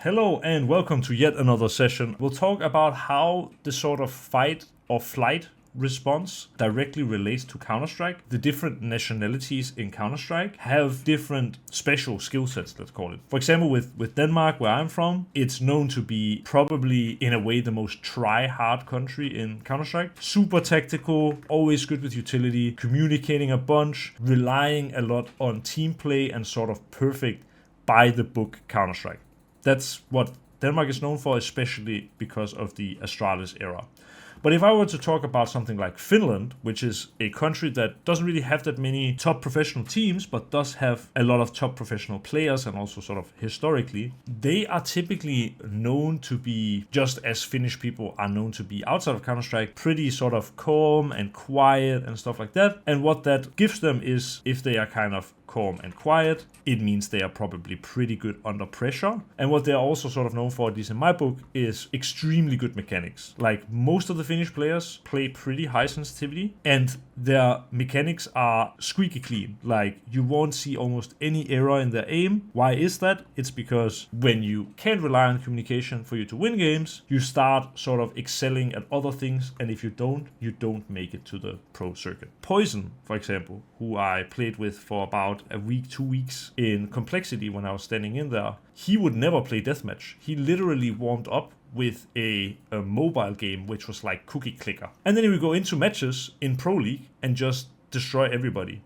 Hello and welcome to yet another session. We'll talk about how the sort of fight or flight response directly relates to Counter-Strike. The different nationalities in Counter-Strike have different special skill sets, let's call it. For example, with Denmark, where I'm from, it's known to be probably in a way the most try-hard country in Counter-Strike. Super tactical, always good with utility, communicating a bunch, relying a lot on team play and sort of perfect by-the-book Counter-Strike. That's what Denmark is known for, especially because of the Astralis era. But if I were to talk about something like Finland, which is a country that doesn't really have that many top professional teams, but does have a lot of top professional players and also sort of historically, they are typically known to be, just as Finnish people are known to be outside of Counter-Strike, pretty sort of calm and quiet and stuff like that. And what that gives them is, if they are kind of calm and quiet, it means they are probably pretty good under pressure. And what they're also sort of known for, at least in my book, is extremely good mechanics. Like most of the Finnish players play pretty high sensitivity and their mechanics are squeaky clean. Like you won't see almost any error in their aim. Why is that? It's because when you can't rely on communication for you to win games, you start sort of excelling at other things, and if you don't make it to the pro circuit. Poison, for example, who I played with for about a week, 2 weeks in Complexity when I was standing in there, he would never play deathmatch. He literally warmed up with a mobile game which was like cookie clicker. And then he would go into matches in Pro League and just destroy everybody.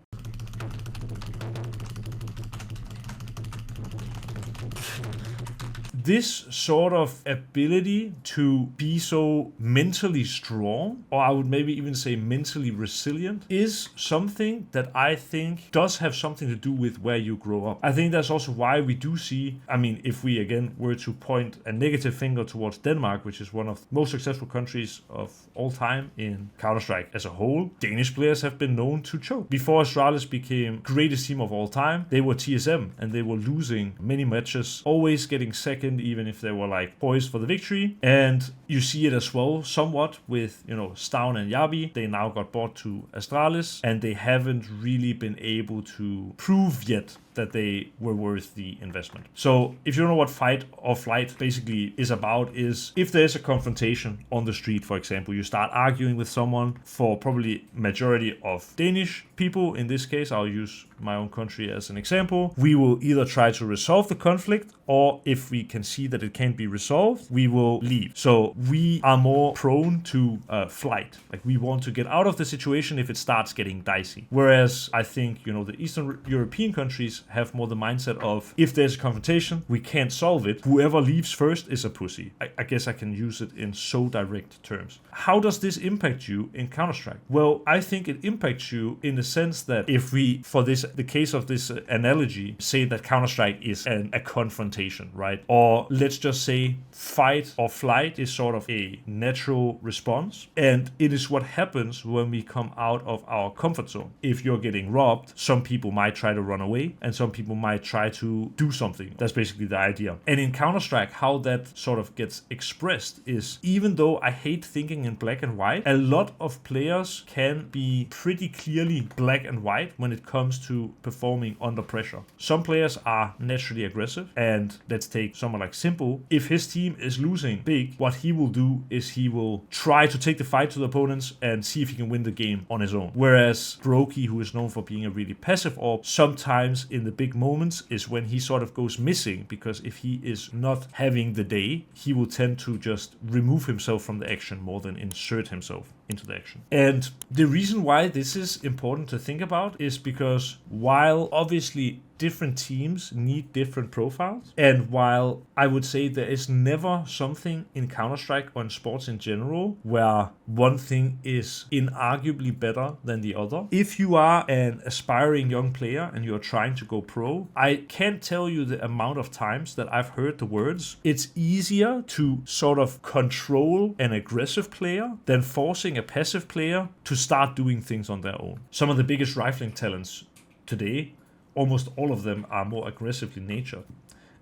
This sort of ability to be so mentally strong, or I would maybe even say mentally resilient, is something that I think does have something to do with where you grow up. I think that's also why we do see, if we again were to point a negative finger towards Denmark, which is one of the most successful countries of all time in Counter-Strike as a whole, Danish players have been known to choke. Before Astralis became greatest team of all time, they were TSM and they were losing many matches, always getting second, even if they were like poised for the victory. And you see it as well somewhat with, Stavn and Yabi. They now got bought to Astralis and they haven't really been able to prove yet that they were worth the investment. So if you don't know what fight or flight basically is about, is if there's a confrontation on the street, for example, you start arguing with someone. For probably majority of Danish people, in this case, I'll use my own country as an example, we will either try to resolve the conflict, or if we can see that it can't be resolved, we will leave. So we are more prone to flight. Like we want to get out of the situation if it starts getting dicey. Whereas I think, the Eastern European countries have more the mindset of, if there's a confrontation, we can't solve it, whoever leaves first is a pussy. I guess I can use it in so direct terms. How does this impact you in Counter-Strike? Well, I think it impacts you in the sense that if we, for the case of this analogy, say that Counter-Strike is a confrontation, right? Or let's just say fight or flight is sort of a natural response, and it is what happens when we come out of our comfort zone. If you're getting robbed, some people might try to run away, and some people might try to do something. That's basically the idea. And in Counter-Strike, how that sort of gets expressed is, even though I hate thinking in black and white, a lot of players can be pretty clearly black and white when it comes to performing under pressure. Some players are naturally aggressive, and let's take someone like Simple. If his team is losing big, what he will do is he will try to take the fight to the opponents and see if he can win the game on his own. Whereas Brokey, who is known for being a really passive orb, sometimes in the big moments is when he sort of goes missing, because if he is not having the day, he will tend to just remove himself from the action more than insert himself into the action. And the reason why this is important to think about is because while obviously different teams need different profiles, and while I would say there is never something in Counter-Strike or in sports in general where one thing is inarguably better than the other, if you are an aspiring young player and you're trying to go pro, I can't tell you the amount of times that I've heard the words, it's easier to sort of control an aggressive player than forcing a passive player to start doing things on their own. Some of the biggest rifling talents today, almost all of them are more aggressively natured.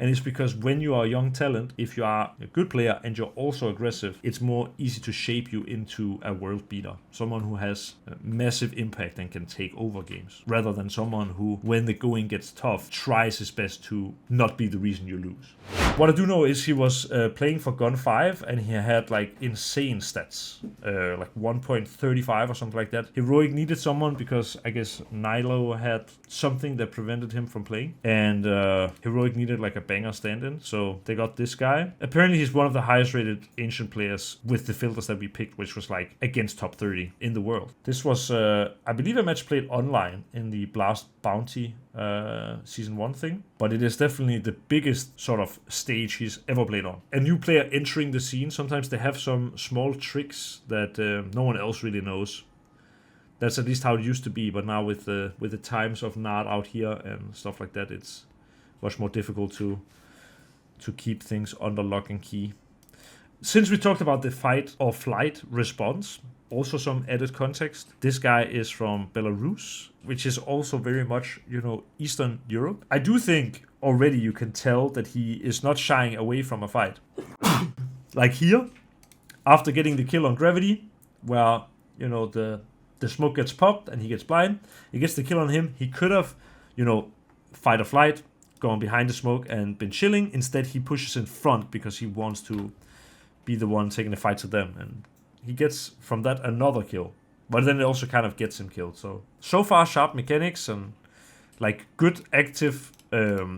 And it's because when you are a young talent, if you are a good player and you're also aggressive, it's more easy to shape you into a world beater. Someone who has a massive impact and can take over games, rather than someone who, when the going gets tough, tries his best to not be the reason you lose. What I do know is he was playing for Gun 5 and he had like insane stats, like 1.35 or something like that. Heroic needed someone because I guess Nilo had something that prevented him from playing, and Heroic needed like a banger stand-in, so they got this guy. Apparently he's one of the highest rated ancient players with the filters that we picked, which was like against top 30 in the world. This was, I believe, a match played online in the Blast Bounty Season 1 thing, but it is definitely the biggest sort of stage he's ever played on. A new player entering the scene, sometimes they have some small tricks that no one else really knows. That's at least how it used to be, but now with the times of NAT out here and stuff like that, it's much more difficult to keep things under lock and key. Since we talked about the fight or flight response, also some added context. This guy is from Belarus, which is also very much, Eastern Europe. I do think already you can tell that he is not shying away from a fight. Like here, after getting the kill on Gravity, where, the smoke gets popped and he gets blind, he gets the kill on him. He could have, fight or flight, gone behind the smoke and been chilling. Instead, he pushes in front because he wants to be the one taking the fight to them, and he gets from that another kill, but then it also kind of gets him killed. So far sharp mechanics and like good active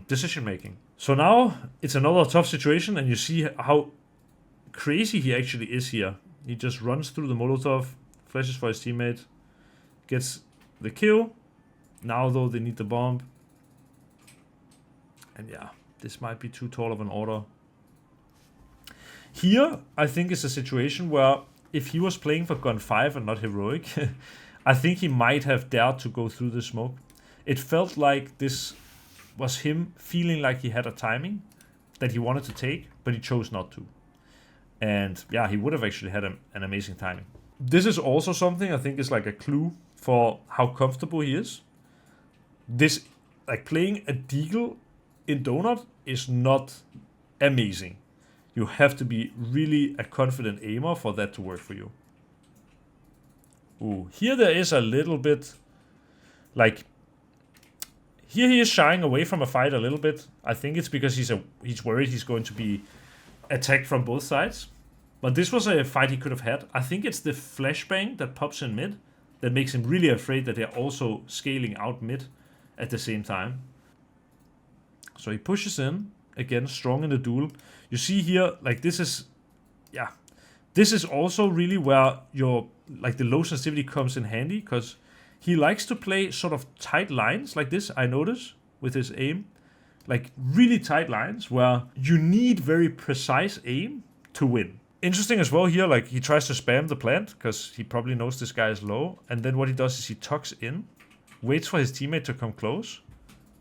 decision making. So now it's another tough situation, and you see how crazy he actually is here. He just runs through the Molotov, flashes for his teammate, gets the kill. Now though they need the bomb, and yeah, this might be too tall of an order. Here, I think it's a situation where if he was playing for Gun 5 and not Heroic, I think he might have dared to go through the smoke. It felt like this was him feeling like he had a timing that he wanted to take, but he chose not to. And yeah, he would have actually had an amazing timing. This is also something I think is like a clue for how comfortable he is. This, like playing a Deagle in Donut is not amazing. You have to be really a confident aimer for that to work for you. Ooh, here there is a little bit, like, here he is shying away from a fight a little bit. I think it's because he's worried he's going to be attacked from both sides. But this was a fight he could have had. I think it's the flashbang that pops in mid that makes him really afraid that they're also scaling out mid at the same time. So he pushes in, again, strong in the duel. You see here, like this is also really where your, like the low sensitivity comes in handy, because he likes to play sort of tight lines like this, I notice, with his aim. Like really tight lines where you need very precise aim to win. Interesting as well here, like he tries to spam the plant because he probably knows this guy is low. And then what he does is he tucks in, waits for his teammate to come close,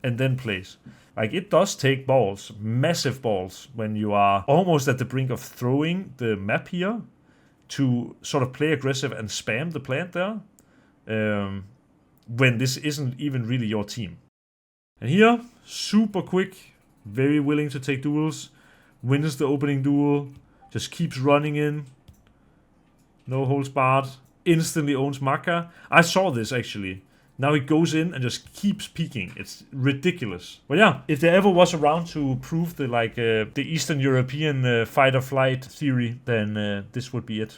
and then plays. Like it does take balls, massive balls, when you are almost at the brink of throwing the map here to sort of play aggressive and spam the plant there, when this isn't even really your team. And here, super quick, very willing to take duels, wins the opening duel, just keeps running in, no holds barred, instantly owns Maka. I saw this actually. Now he goes in and just keeps peeking. It's ridiculous. But yeah, if there ever was around to prove the Eastern European fight or flight theory, then this would be it.